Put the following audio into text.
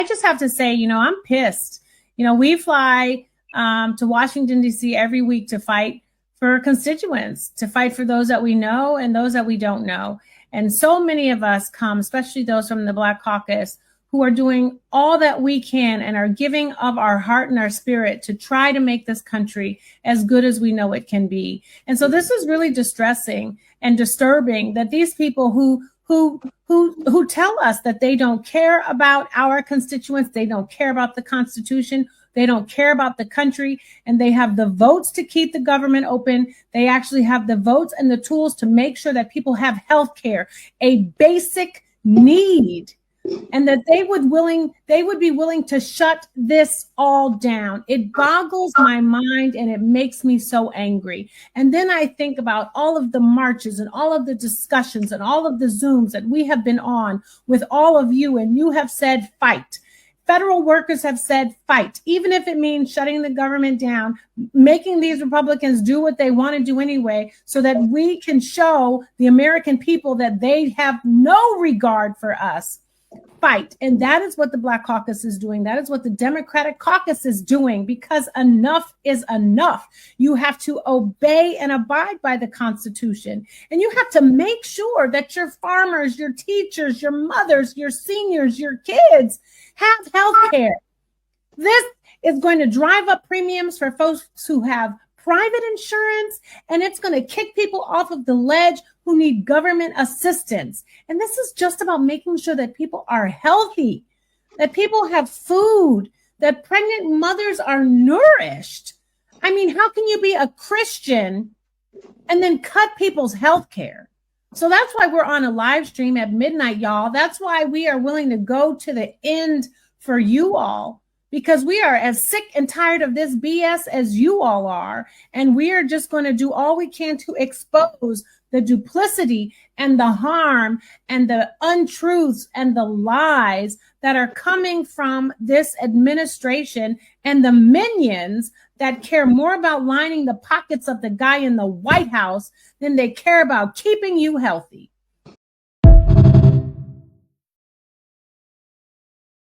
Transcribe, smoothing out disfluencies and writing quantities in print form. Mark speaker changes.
Speaker 1: I just have to say, I'm pissed. We fly to Washington, D.C. every week to fight for constituents, to fight for those that we know and those that we don't know. And so many of us come, especially those from the Black Caucus, who are doing all that we can and are giving of our heart and our spirit to try to make this country as good as we know it can be. And so this is really distressing and disturbing that these people who tell us that they don't care about our constituents, they don't care about the Constitution, they don't care about the country, and they have the votes to keep the government open. They actually have the votes and the tools to make sure that people have health care, a basic need, and that they would be willing to shut this all down. It boggles my mind and it makes me so angry. And then I think about all of the marches and all of the discussions and all of the Zooms that we have been on with all of you, and you have said fight. Federal workers have said fight, even if it means shutting the government down, making these Republicans do what they want to do anyway, so that we can show the American people that they have no regard for us. Fight. And that is what the Black Caucus is doing. That is what the Democratic Caucus is doing, because enough is enough. You have to obey and abide by the Constitution. And you have to make sure that your farmers, your teachers, your mothers, your seniors, your kids have health care. This is going to drive up premiums for folks who have private insurance, and it's going to kick people off of the ledge who need government assistance. And this is just about making sure that people are healthy, that people have food, that pregnant mothers are nourished. I mean, how can you be a Christian and then cut people's health care? So that's why we're on a live stream at midnight, y'all. That's why we are willing to go to the end for you all, because we are as sick and tired of this BS as you all are. And we are just going to do all we can to expose the duplicity and the harm and the untruths and the lies that are coming from this administration and the minions that care more about lining the pockets of the guy in the White House than they care about keeping you healthy.